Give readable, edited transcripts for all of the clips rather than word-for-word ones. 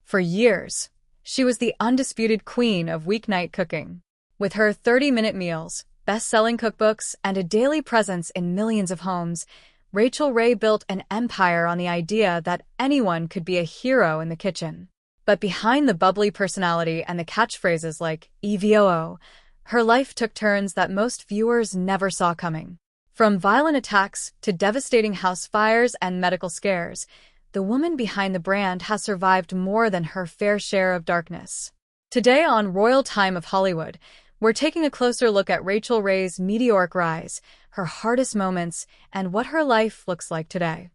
For years, she was the undisputed queen of weeknight cooking. With her 30-minute meals, best-selling cookbooks, and a daily presence in millions of homes, Rachael Ray built an empire on the idea that anyone could be a hero in the kitchen. But behind the bubbly personality and the catchphrases like EVOO, her life took turns that most viewers never saw coming. From violent attacks to devastating house fires and medical scares, the woman behind the brand has survived more than her fair share of darkness. Today on Royal Time of Hollywood, we're taking a closer look at Rachael Ray's meteoric rise, her hardest moments, and what her life looks like today.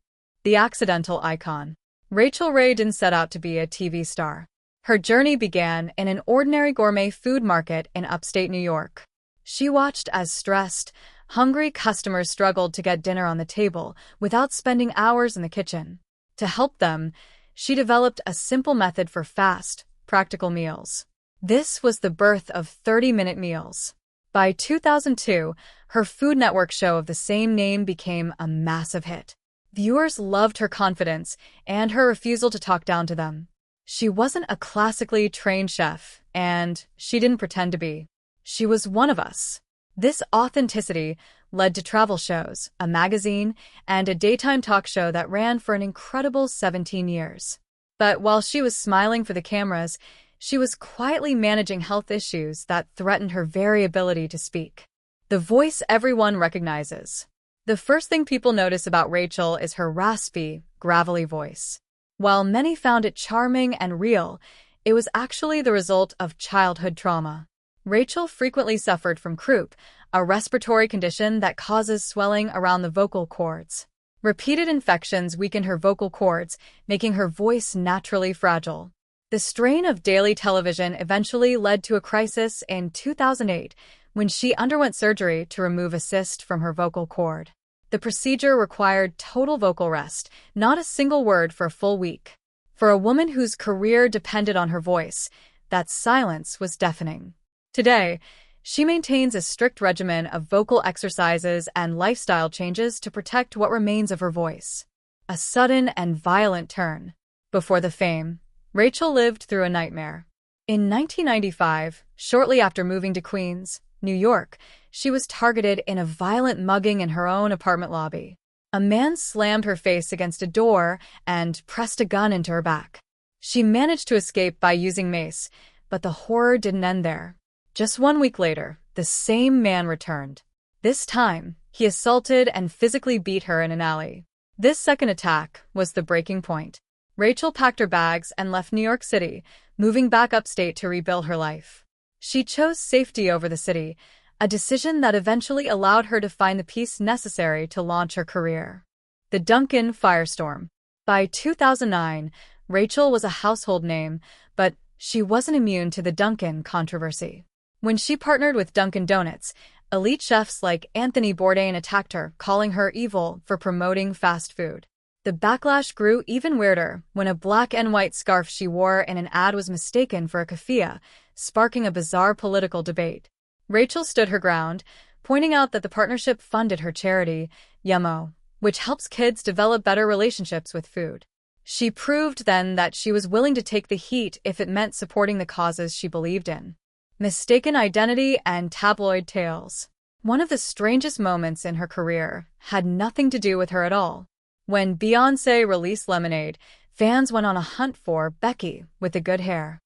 The accidental icon. Rachael Ray didn't set out to be a TV star. Her journey began in an ordinary gourmet food market in upstate New York. She watched as stressed, hungry customers struggled to get dinner on the table without spending hours in the kitchen. To help them, she developed a simple method for fast, practical meals. This was the birth of 30-minute meals. By 2002, her Food Network show of the same name became a massive hit. Viewers loved her confidence and her refusal to talk down to them. She wasn't a classically trained chef, and she didn't pretend to be. She was one of us. This authenticity led to travel shows, a magazine, and a daytime talk show that ran for an incredible 17 years. But while she was smiling for the cameras, she was quietly managing health issues that threatened her very ability to speak. The voice everyone recognizes. The first thing people notice about Rachael is her raspy, gravelly voice. While many found it charming and real, it was actually the result of childhood trauma. Rachael frequently suffered from croup, a respiratory condition that causes swelling around the vocal cords. Repeated infections weakened her vocal cords, making her voice naturally fragile. The strain of daily television eventually led to a crisis in 2008 when she underwent surgery to remove a cyst from her vocal cord. The procedure required total vocal rest, not a single word for a full week. For a woman whose career depended on her voice, that silence was deafening. Today, she maintains a strict regimen of vocal exercises and lifestyle changes to protect what remains of her voice. A sudden and violent turn. Before the fame, Rachael lived through a nightmare. In 1995, shortly after moving to Queens, New York, she was targeted in a violent mugging in her own apartment lobby. A man slammed her face against a door and pressed a gun into her back. She managed to escape by using mace, but the horror didn't end there. Just 1 week later, the same man returned. This time, he assaulted and physically beat her in an alley. This second attack was the breaking point. Rachael packed her bags and left New York City, moving back upstate to rebuild her life. She chose safety over the city, a decision that eventually allowed her to find the peace necessary to launch her career. The Dunkin' firestorm. By 2009, Rachael was a household name, but she wasn't immune to the Dunkin' controversy. When she partnered with Dunkin' Donuts, elite chefs like Anthony Bourdain attacked her, calling her evil for promoting fast food. The backlash grew even weirder when a black and white scarf she wore in an ad was mistaken for a keffiyeh, sparking a bizarre political debate. Rachael stood her ground, pointing out that the partnership funded her charity, Yummo, which helps kids develop better relationships with food. She proved then that she was willing to take the heat if it meant supporting the causes she believed in. Mistaken identity and tabloid tales. One of the strangest moments in her career had nothing to do with her at all. When Beyoncé released Lemonade, fans went on a hunt for Becky with the good hair.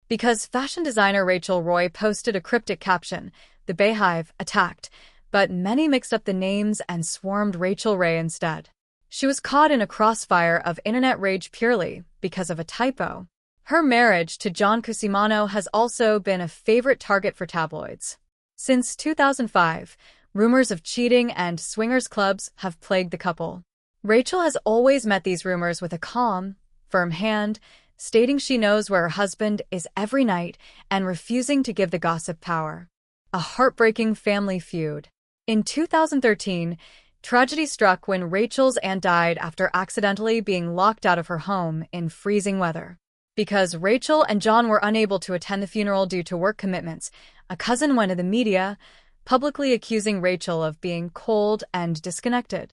Because fashion designer Rachael Ray posted a cryptic caption, the Beehive attacked, but many mixed up the names and swarmed Rachael Ray instead. She was caught in a crossfire of internet rage purely because of a typo. Her marriage to John Cusimano has also been a favorite target for tabloids. Since 2005, rumors of cheating and swingers clubs have plagued the couple. Rachael has always met these rumors with a calm, firm hand, stating she knows where her husband is every night and refusing to give the gossip power. A heartbreaking family feud. In 2013, tragedy struck when Rachael's aunt died after accidentally being locked out of her home in freezing weather. Because Rachael and John were unable to attend the funeral due to work commitments, a cousin went to the media, publicly accusing Rachael of being cold and disconnected.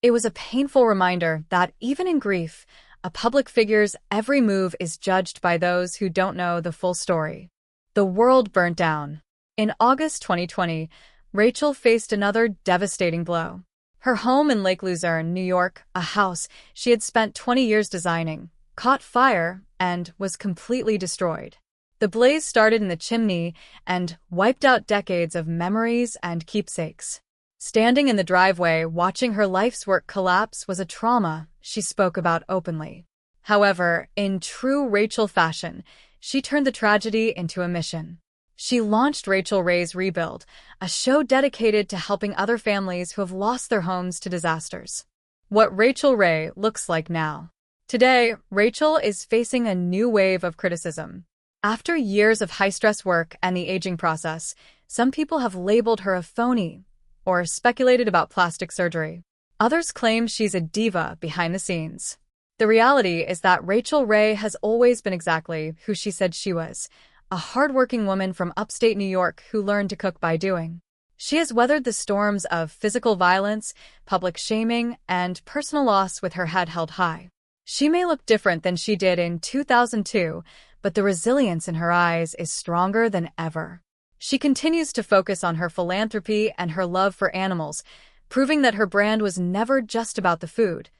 It was a painful reminder that even in grief, a public figure's every move is judged by those who don't know the full story. The world burnt down. In August 2020, Rachael faced another devastating blow. Her home in Lake Luzerne, New York, a house she had spent 20 years designing, caught fire and was completely destroyed. The blaze started in the chimney and wiped out decades of memories and keepsakes. Standing in the driveway, watching her life's work collapse was a trauma she spoke about openly. However, in true Rachael fashion, she turned the tragedy into a mission. She launched Rachael Ray's Rebuild, a show dedicated to helping other families who have lost their homes to disasters. What Rachael Ray looks like now. Today, Rachael is facing a new wave of criticism. After years of high-stress work and the aging process, some people have labeled her a phony or speculated about plastic surgery. Others claim she's a diva behind the scenes. The reality is that Rachael Ray has always been exactly who she said she was, a hardworking woman from upstate New York who learned to cook by doing. She has weathered the storms of physical violence, public shaming, and personal loss with her head held high. She may look different than she did in 2002, but the resilience in her eyes is stronger than ever. She continues to focus on her philanthropy and her love for animals, proving that her brand was never just about the food.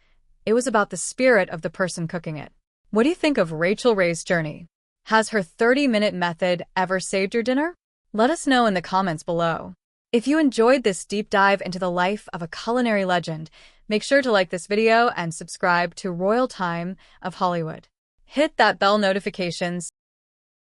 It was about the spirit of the person cooking it. What do you think of Rachael Ray's journey? Has her 30-minute method ever saved your dinner? Let us know in the comments below. If you enjoyed this deep dive into the life of a culinary legend, make sure to like this video and subscribe to Royal Time of Hollywood. Hit that bell notifications